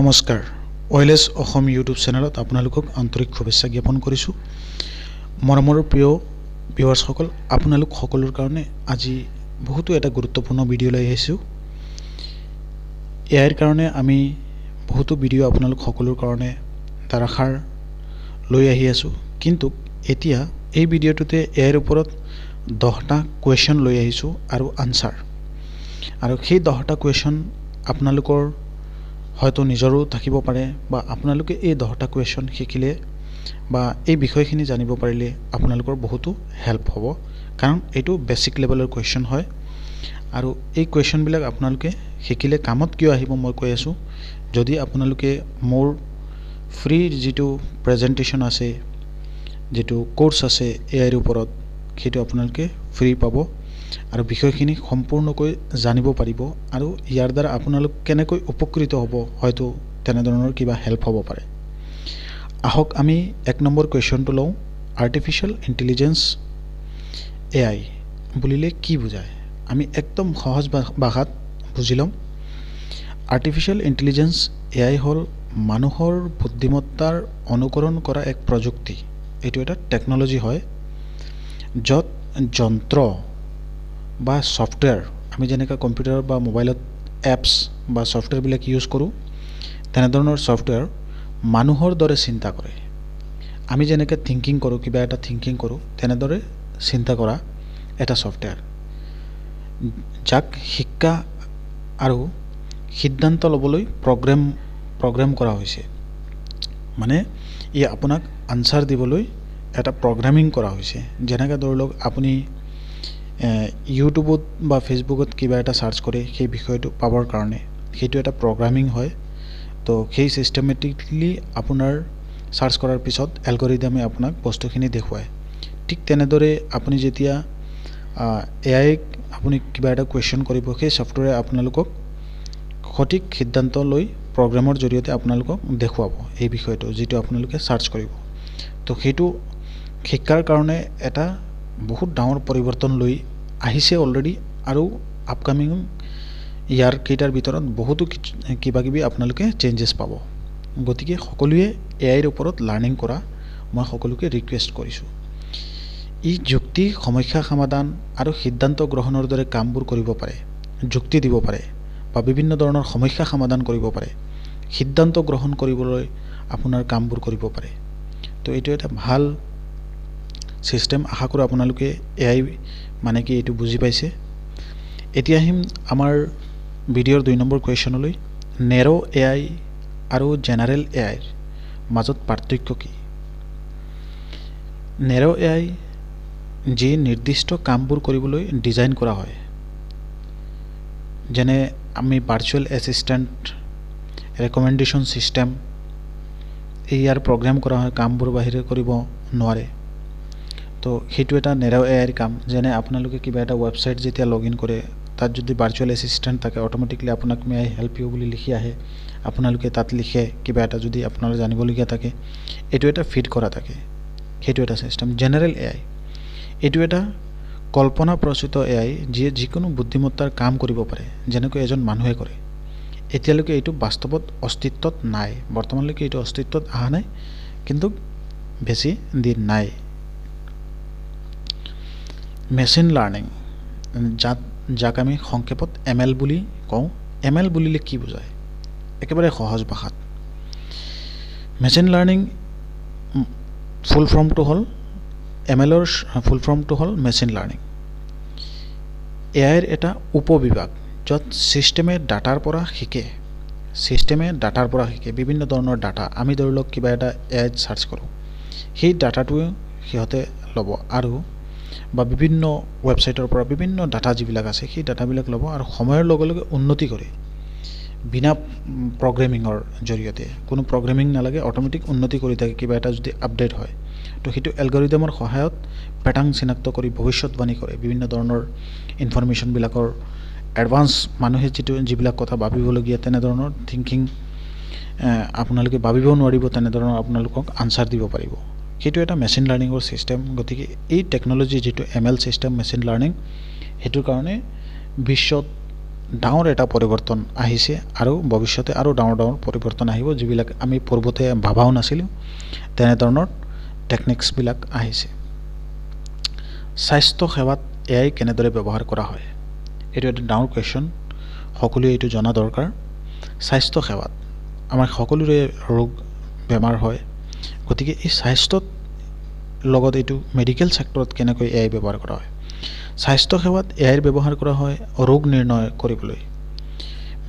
নমস্কাৰ ওয়েলএছ অসম ইউটিউব চেনেলত আপোনালোকক আন্তৰিক শুভেচ্ছা জ্ঞাপন কৰিছোঁ। মৰমৰ প্ৰিয় ভিউৱাৰ্ছসকল, আপোনালোক সকলৰ কাৰণে আজি বহুতো এটা গুৰুত্বপূৰ্ণ ভিডিঅ' লৈ আহিছোঁ। ইয়াৰ কাৰণে আমি বহুতো ভিডিঅ' আপোনালোক সকলৰ কাৰণে ধাৰাসাৰ লৈ আহি আছোঁ, কিন্তু এতিয়া এই ভিডিঅ'টোতে ইয়াৰ ওপৰত 10টা কুৱেশ্যন লৈ আহিছোঁ আৰু আনসাৰ, আৰু সেই 10টা কুৱেশ্যন আপোনালোকৰ হয়তো নিজৰো থাকিব পাৰে বা আপোনালোকে এই 10টা কুৱেশ্যন শিকিলে বা এই বিষয়খিনি জানিব পাৰিলে আপোনালোকৰ বহুতো হেল্প হ'ব, কাৰণ এইটো বেসিক লেভেলৰ কুৱেশ্যন হয়। আৰু এই কুৱেশ্যনবিলাক আপোনালোকে শিকিলে কামত কিয় আহিব মই কৈ আছোঁ। যদি আপোনালোকে মোৰ ফ্ৰী যিটো প্ৰেজেণ্টেশ্যন আছে, যিটো কোৰ্স আছে এআইৰ ওপৰত, সেইটো আপোনালোকে ফ্ৰী পাব আৰু বিষয়খিনি সম্পূৰ্ণকৈ জানিব পাৰিব, আৰু ইয়াৰ দ্বাৰা আপোনালোক কেনেকৈ উপকৃত হ'ব হয়তো তেনেধৰণৰ কিবা হেল্প হ'ব পাৰে। আহক আমি 1 নম্বৰ কুৱেশ্যনটো লওঁ। আৰ্টিফিচিয়েল ইণ্টেলিজেন্স এআই বুলিলে কি বুজায়? আমি একদম সহজ ভাষাত বুজি ল'ম। আৰ্টিফিচিয়েল ইণ্টেলিজেন্স এআই হ'ল মানুহৰ বুদ্ধিমত্তাৰ অনুকৰণ কৰা এক প্ৰযুক্তি। এইটো এটা টেকনলজি হয়, য'ত যন্ত্ৰ বা সফটৱেৰ, আমি যেনেকৈ কম্পিউটাৰ বা মোবাইলত এপছ বা সফটৱেৰবিলাক ইউজ কৰোঁ, তেনেধৰণৰ সফটৱেৰ মানুহৰ দৰে চিন্তা কৰে। আমি যেনেকৈ থিংকিং কৰোঁ, কিবা এটা থিংকিং কৰোঁ, তেনেদৰে চিন্তা কৰা এটা সফটৱেৰ, যাক শিক্ষা আৰু সিদ্ধান্ত ল'বলৈ প্ৰগ্ৰেম কৰা হৈছে। মানে ই আপোনাক আনসাৰ দিবলৈ এটা প্ৰগ্ৰামিং কৰা হৈছে। যেনেকৈ ধৰি লওক আপুনি ইউটিউবত বা ফেচবুকত কিবা এটা সাৰ্চ কৰে সেই বিষয়টো পাবৰ কাৰণে, সেইটো এটা প্ৰগ্ৰামিং হয়। তো সেই সিস্টেমেটিকলি আপোনাৰ সাৰ্চ কৰাৰ পিছত এলগৰিদমে আপোনাক বস্তুখিনি দেখুৱায়। ঠিক তেনেদৰে আপুনি যেতিয়া এআইক আপুনি কিবা এটা কুৱেশ্যন কৰিব, সেই সফটৱেৰে আপোনালোকক সঠিক সিদ্ধান্ত লৈ প্ৰগ্ৰামৰ জৰিয়তে আপোনালোকক দেখুৱাব এই বিষয়টো, যিটো আপোনালোকে সাৰ্চ কৰিব। তো সেইটো শিক্ষাৰ কাৰণে এটা বহুত ডাঙৰ পৰিৱৰ্তন লৈ আহিছে অলৰেডি, আৰু আপকামিং ইয়াৰ কেইটাৰ ভিতৰত বহুতো কিবা কিবি আপোনালোকে চেঞ্জেছ পাব। গতিকে সকলোৱে এআইৰ ওপৰত লাৰ্ণিং কৰা মই সকলোকে ৰিকুৱেষ্ট কৰিছোঁ। ই যুক্তি, সমস্যা সমাধান আৰু সিদ্ধান্ত গ্ৰহণৰ দৰে কামবোৰ কৰিব পাৰে, যুক্তি দিব পাৰে বা বিভিন্ন ধৰণৰ সমস্যা সমাধান কৰিব পাৰে, সিদ্ধান্ত গ্ৰহণ কৰিবলৈ আপোনাৰ কামবোৰ কৰিব পাৰে। তো এইটো এটা ভাল সিস্টেম। আশা কৰোঁ আপোনালোকে এআই মানে কি এইটো বুজি পাইছে। এতিয়া আহিম আমাৰ ভিডিঅ'ৰ 2 নম্বৰ কুৱেশ্যনলৈ। নেৰ' এআই আৰু জেনাৰেল এআইৰ মাজত পাৰ্থক্য কি? নেৰ' এআই যি নিৰ্দিষ্ট কামবোৰ কৰিবলৈ ডিজাইন কৰা হয়, যেনে আমি ভাৰ্চুৱেল এছিষ্টেণ্ট, ৰেকমেণ্ডেশ্যন ছিষ্টেম, ইয়াৰ প্ৰগ্ৰাম কৰা হয়, কামবোৰ বাহিৰে কৰিব নোৱাৰে। তো সেইটো এটা নেৰ' এআইৰ কাম। যেনে আপোনালোকে কিবা এটা ৱেবছাইট যেতিয়া লগ ইন কৰে, তাত যদি ভাৰ্চুৱেল এছিষ্টেণ্ট থাকে, অট'মেটিকলি আপোনাক মে আই হেল্প ইউ বুলি লিখি আহে, আপোনালোকে তাত লিখে কিবা এটা যদি আপোনাৰ জানিবলগীয়া থাকে, এইটো এটা ফিড কৰা থাকে, সেইটো এটা ছিষ্টেম। জেনাৰেল এআই এইটো এটা কল্পনা প্ৰসূত এআই, যিয়ে যিকোনো বুদ্ধিমত্তাৰ কাম কৰিব পাৰে, যেনেকৈ এজন মানুহে কৰে। এতিয়ালৈকে এইটো বাস্তৱত অস্তিত্বত নাই, বৰ্তমানলৈকে এইটো অস্তিত্বত অহা নাই, কিন্তু বেছি দিন নাই। মেচিন লাৰ্ণিং, যাক আমি সংক্ষেপত ML বুলি কওঁ। ML বুলিলে কি বুজায়? একেবাৰে সহজ ভাষাত, মেচিন লাৰ্ণিং ফুল ফৰ্মটো হ'ল, MLৰ ফুল ফৰ্মটো হ'ল মেচিন লাৰ্ণিং। এআইৰ এটা উপবিভাগ, য'ত ছিষ্টেমে ডাটাৰ পৰা শিকে। বিভিন্ন ধৰণৰ ডাটা, আমি ধৰি লওক কিবা এটা এআইত সাৰ্চ কৰোঁ, সেই ডাটাটোৱে সিহঁতে ল'ব, আৰু বা বিভিন্ন ৱেবছাইটৰ পৰা বিভিন্ন ডাটা যিবিলাক আছে সেই ডাটাবিলাক ল'ব, আৰু সময়ৰ লগে লগে উন্নতি কৰে। বিনা প্ৰগ্ৰেমিঙৰ জৰিয়তে, কোনো প্ৰগ্ৰেমিং নালাগে, অট'মেটিক উন্নতি কৰি থাকে। কিবা এটা যদি আপডেট হয়, তো সেইটো এলগৰিদমৰ সহায়ত পেটাৰ্ণ চিনাক্ত কৰি ভৱিষ্যতবাণী কৰে। বিভিন্ন ধৰণৰ ইনফৰমেশ্যনবিলাকৰ এডভান্স, মানুহে যিবিলাক কথা ভাবিবলগীয়া, তেনেধৰণৰ থিংকিং আপোনালোকে ভাবিব নোৱাৰিব, তেনেধৰণৰ আপোনালোকক আনসাৰ দিব পাৰিব। সেইটো এটা মেচিন লাৰ্ণিঙৰ ছিষ্টেম। গতিকে এই টেকনলজি যিটো ML ছিষ্টেম, মেচিন লাৰ্ণিং, সেইটোৰ কাৰণে বিশ্বত ডাঙৰ এটা পৰিৱৰ্তন আহিছে আৰু ভৱিষ্যতে আৰু ডাঙৰ ডাঙৰ পৰিৱৰ্তন আহিব, যিবিলাক আমি পূৰ্বতে ভাবাও নাছিলোঁ। তেনেধৰণৰ টেকনিক্সবিলাক আহিছে। স্বাস্থ্য সেৱাত AI কেনেদৰে ব্যৱহাৰ কৰা হয়? এইটো এটা ডাঙৰ কুৱেশ্যন, সকলোৱে এইটো জনা দৰকাৰ। স্বাস্থ্য সেৱাত আমাৰ সকলোৰে ৰোগ বেমাৰ হয়, গতিকে এই স্বাস্থ্যত লগত এইটো মেডিকেল ছেক্টৰত কেনেকৈ AI ব্যৱহাৰ কৰা হয়? স্বাস্থ্য সেৱাত AI ব্যৱহাৰ কৰা হয় ৰোগ নিৰ্ণয় কৰিবলৈ,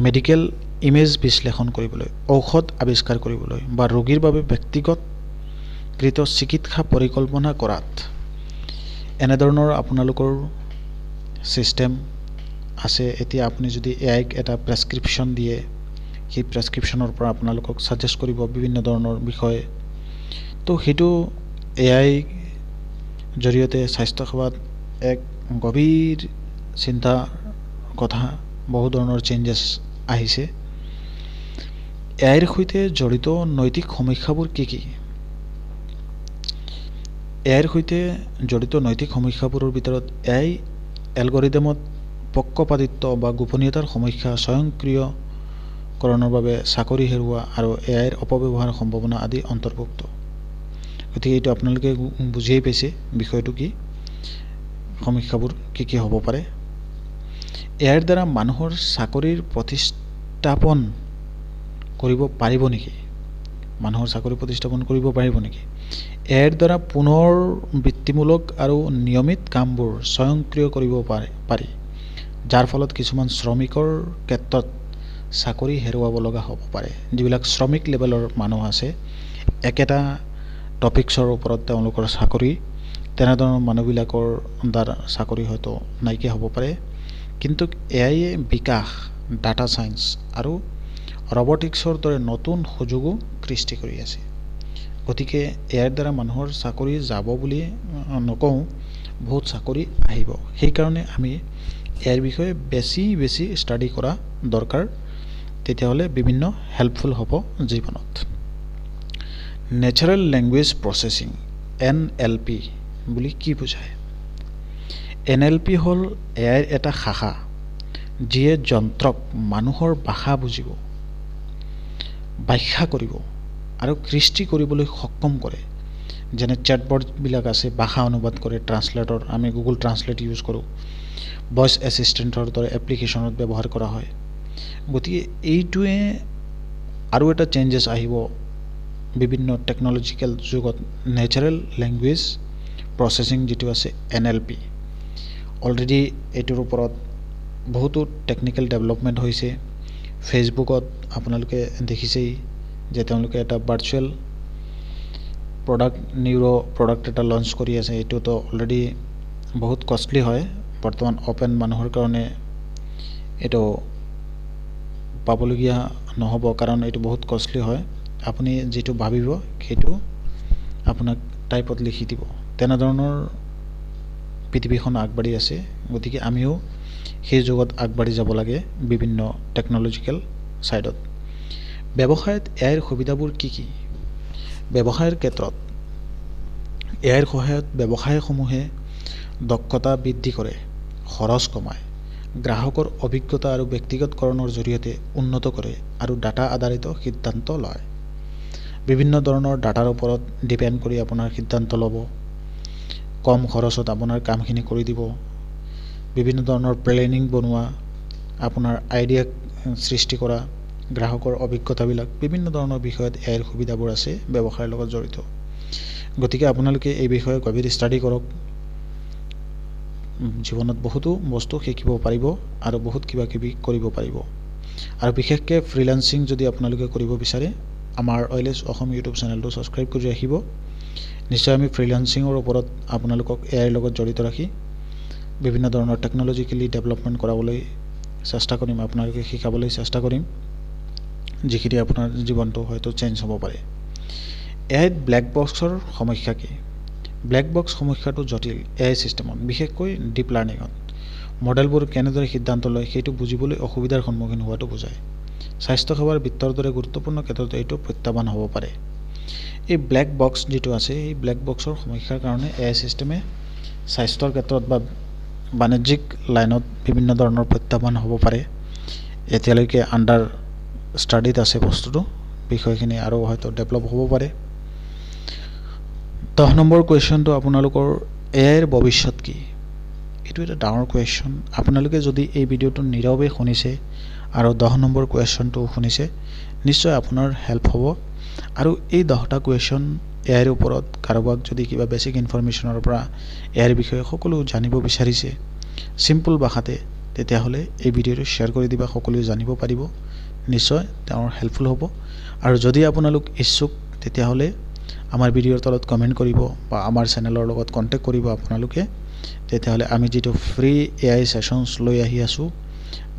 মেডিকেল ইমেজ বিশ্লেষণ কৰিবলৈ, ঔষধ আৱিষ্কাৰ কৰিবলৈ বা ৰোগীৰ বাবে ব্যক্তিগতকৃত চিকিৎসা পৰিকল্পনা কৰাত। এনেধৰণৰ আপোনালোকৰ ছিষ্টেম আছে। এতিয়া আপুনি যদি AIক এটা প্ৰেছক্ৰিপশ্যন দিয়ে, সেই প্ৰেছক্ৰিপশ্যনৰ পৰা আপোনালোকক ছাজেষ্ট কৰিব বিভিন্ন ধৰণৰ বিষয়ে। তো সেইটো AI জৰিয়তে স্বাস্থ্য সেৱাত এক গভীৰ চিন্তাৰ কথা, বহু ধৰণৰ চেঞ্জেছ আহিছে। AIৰ সৈতে জড়িত নৈতিক সমস্যাবোৰ কি কি? AIৰ সৈতে জড়িত নৈতিক সমস্যাবোৰৰ ভিতৰত AI এলগৰিদমত পক্ষপাতিত্ব বা গোপনীয়তাৰ সমস্যা, স্বয়ংক্ৰিয়কৰণৰ বাবে চাকৰি হেৰুওৱা আৰু AIৰ অপব্যৱহাৰৰ সম্ভাৱনা আদি অন্তৰ্ভুক্ত। গতিকে এইটো আপোনালোকে বুজিয়েই পাইছে বিষয়টো কি, সমস্যাবোৰ কি কি হ'ব পাৰে। AIৰ দ্বাৰা মানুহৰ চাকৰিৰ প্ৰতিস্থাপন কৰিব পাৰিব নেকি? মানুহৰ চাকৰি প্ৰতিস্থাপন কৰিব পাৰিব নেকি? AIৰ দ্বাৰা পুনৰ বৃত্তিমূলক আৰু নিয়মিত কামবোৰ স্বয়ংক্ৰিয় কৰিব পাৰি, যাৰ ফলত কিছুমান শ্ৰমিকৰ ক্ষেত্ৰত চাকৰি হেৰুৱাব লগা হ'ব পাৰে। যিবিলাক শ্ৰমিক লেভেলৰ মানুহ আছে, একেটা টপিকছৰ ওপৰত তেওঁলোকৰ চাকৰি, তেনেধৰণৰ মানুহবিলাকৰ দ্বাৰা চাকৰি হয়তো নাইকিয়া হ'ব পাৰে। কিন্তু AIয়ে বিকাশ, ডাটা ছায়েন্স আৰু ৰবটিক্সৰ দৰে নতুন সুযোগো সৃষ্টি কৰি আছে। গতিকে AIৰ দ্বাৰা মানুহৰ চাকৰি যাব বুলি নকওঁ, বহুত চাকৰি আহিব। সেইকাৰণে আমি AIৰ বিষয়ে বেছি ষ্টাডি কৰা দৰকাৰ, তেতিয়াহ'লে বিভিন্ন হেল্পফুল হ'ব জীৱনত। নেচাৰেল লেংগুৱেজ প্ৰচেছিং NLP বুলি কি বুজায়? NLP হ'ল AIৰ এটা শাখা, যিয়ে যন্ত্ৰক মানুহৰ ভাষা বুজিব, ব্যাখ্যা কৰিব আৰু সৃষ্টি কৰিবলৈ সক্ষম কৰে। যেনে চেটবটবিলাক আছে, ভাষা অনুবাদ কৰে, ট্ৰান্সলেটৰ, আমি গুগল ট্ৰান্সলেট ইউজ কৰোঁ, ভইচ এছিষ্টেণ্টৰ দৰে এপ্লিকেশ্যনত ব্যৱহাৰ কৰা হয়। গতিকে এইটোৱে আৰু এটা চেঞ্জেছ আহিব বিভিন্ন টেকন'লজিকেল যুগত। নেচাৰেল লেংগুৱেজ প্ৰচেছিং যিটো আছে NLP, অলৰেডি এইটোৰ ওপৰত বহুতো টেকনিকেল ডেভেলপমেণ্ট হৈছে। ফেচবুকত আপোনালোকে দেখিছেই যে তেওঁলোকে এটা ভাৰ্চুৱেল প্ৰডাক্ট এটা লঞ্চ কৰি আছে। এইটোতো অলৰেডি বহুত কষ্টলি হয়, বৰ্তমান অপেন মানুহৰ কাৰণে এইটো পাবলগীয়া নহ'ব, কাৰণ এইটো বহুত কষ্টলি হয়। আপুনি যিটো ভাবিব সেইটো আপোনাক টাইপত লিখি দিব। তেনেধৰণৰ পৃথিৱীখন আগবাঢ়ি আছে। গতিকে আমিও সেই যুগত আগবাঢ়ি যাব লাগে বিভিন্ন টেকন'লজিকেল ছাইডত। ব্যৱসায়ত AIৰ সুবিধাবোৰ কি কি? ব্যৱসায়ৰ ক্ষেত্ৰত AIৰ সহায়ত ব্যৱসায়সমূহে দক্ষতা বৃদ্ধি কৰে, খৰচ কমায়, গ্ৰাহকৰ অভিজ্ঞতা আৰু ব্যক্তিগতকৰণৰ জৰিয়তে উন্নত কৰে আৰু ডাটা আধাৰিত সিদ্ধান্ত লয়। বিভিন্ন ধৰণৰ ডাটাৰ ওপৰত ডিপেণ্ড কৰি আপোনাৰ সিদ্ধান্ত ল'ব, কম খৰচত আপোনাৰ কামখিনি কৰি দিব। বিভিন্ন ধৰণৰ প্লেনিং বনোৱা, আপোনাৰ আইডিয়া সৃষ্টি কৰা, গ্ৰাহকৰ অভিজ্ঞতাবিলাক, বিভিন্ন ধৰণৰ বিষয়ত AIৰ সুবিধাবোৰ আছে ব্যৱসায়ৰ লগত জড়িত। গতিকে আপোনালোকে এই বিষয়ে গভীৰ ষ্টাডি কৰক। জীৱনত বহুতো বস্তু শিকিব পাৰিব আৰু বহুত কিবা কিবি কৰিব পাৰিব। আৰু বিশেষকৈ ফ্ৰিলেন্সিং যদি আপোনালোকে কৰিব বিচাৰে, আমাৰ অইলেছ অসম ইউটিউব চেনেলটো ছাবস্ক্ৰাইব কৰি ৰাখিব। নিশ্চয় আমি ফ্ৰিলেন্সিঙৰ ওপৰত আপোনালোকক AIৰ লগত জড়িত ৰাখি বিভিন্ন ধৰণৰ টেকন'লজিকেলি ডেভেলপমেণ্ট কৰাবলৈ চেষ্টা কৰিম, আপোনালোকে শিকাবলৈ চেষ্টা কৰিম, যিখিনি আপোনাৰ জীৱনটো হয়তো চেঞ্জ হ'ব পাৰে। AIত ব্লেক বক্সৰ সমস্যা কি? ব্লেক বক্স সমস্যাটো জটিল AI ছিষ্টেমত, বিশেষকৈ ডিপ লাৰ্ণিঙত। মডেলবোৰ কেনেদৰে সিদ্ধান্ত লয় সেইটো বুজিবলৈ অসুবিধাৰ সন্মুখীন হোৱাটো বুজায়। স্বাস্থ্যসেৱাৰ বিত্তৰ দৰে গুৰুত্বপূৰ্ণ ক্ষেত্ৰত এইটো প্ৰত্যাহ্বান হ'ব পাৰে। এই ব্লেক বক্স যিটো আছে, এই ব্লেক বক্সৰ সমস্যাৰ কাৰণে AI ছিষ্টেমে স্বাস্থ্যৰ ক্ষেত্ৰত বা বাণিজ্যিক লাইনত বিভিন্ন ধৰণৰ প্ৰত্যাহ্বান হ'ব পাৰে। এতিয়ালৈকে আণ্ডাৰ ষ্টাডিত আছে বস্তুটো বিষয়খিনি আৰু হয়তো ডেভেলপ হ'ব পাৰে 10 নম্বৰ কুৱেশ্যনটো আপোনালোকৰ এআইৰ ভৱিষ্যত কি এইটো এটা ডাঙৰ কুৱেশ্যন আপোনালোকে যদি এই ভিডিঅ'টো নীৰৱে শুনিছে আৰু 10 নম্বৰ কুৱেশ্যনটো শুনিছে নিশ্চয় আপোনাৰ হেল্প হ'ব আৰু এই 10টা কুৱেশ্যন এআইৰ ওপৰত কাৰোবাক যদি কিবা বেসিক ইনফৰমেশ্যনৰ পৰা এআইৰ বিষয়ে সকলো জানিব বিচাৰিছে সিম্পল ভাষাতে তেতিয়াহলে এই ভিডিঅ'টো শেয়াৰ কৰি দিবা সকলোৱে জানিব পাৰিব নিশ্চয় তেওঁৰ হেল্পফুল হ'ব আৰু যদি আপোনালোক ইচ্ছুক তেতিয়াহলে আমাৰ ভিডিঅ'ৰ তলত কমেন্ট কৰিব বা আমাৰ চেনেলৰ লগত কন্টাক্ট কৰিব আপোনালোকে তেতিয়াহলে আমি যেটো ফ্ৰী এআই সেশনস লৈ আহি আছো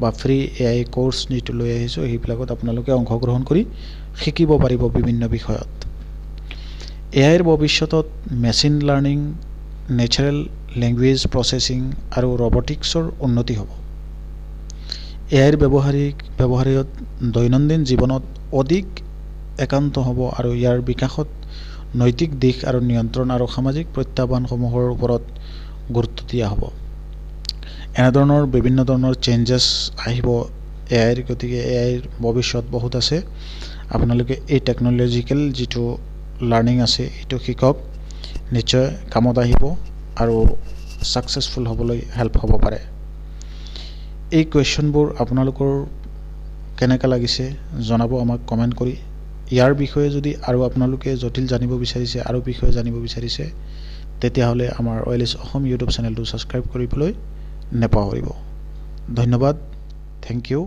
বা ফ্ৰী এআই কোৰ্স যেটো লৈ আহিছো এইবিলাকত আপোনালোকে অংশগ্ৰহণ কৰি শিকিব পাৰিব বিভিন্ন বিষয়ত এআইৰ ভৱিষ্যতত machine learning natural language processing আৰু ৰবটিক্সৰ উন্নতি হ'ব এআইৰ ব্যৱহাৰিয়ত দৈনন্দিন জীৱনত অধিক একান্ত হ'ব আৰু ইয়াৰ বিকাশত নৈতিক দিশ আৰু নিয়ন্ত্ৰণ আৰু সামাজিক প্ৰত্যাহ্বানসমূহৰ ওপৰত গুৰুত্ব দিয়া হ'ব এনেধৰণৰ বিভিন্ন ধৰণৰ চেঞ্জেস আহিব এআইৰ গতিকে এআইৰ ভৱিষ্যত বহুত আছে আপোনালোকে এই টেকনলজিক্যাল যেটো লাৰ্নিং আছে এটো শিকক নিশ্চয় কামত আহিব আৰু সাকসেসফুল হ'বলৈ হেল্প হ'ব পাৰে এই কোৱেশ্যনবোৰ আপোনালোকৰ কেনেকা লাগিছে জনাব আমাক কমেন্ট কৰি ইয়াৰ বিষয়ে যদি আৰু আপোনালোকে জটিল জানিব বিচাৰিছে আৰু বিষয়ে জানিব বিচাৰিছে তেতিয়াহলে আমাৰ OLS অসম ইউটিউব চেনেলটো সাবস্ক্ৰাইব কৰিবলৈ নেপাহৰিব ধন্যবাদ থ্যাংক ইউ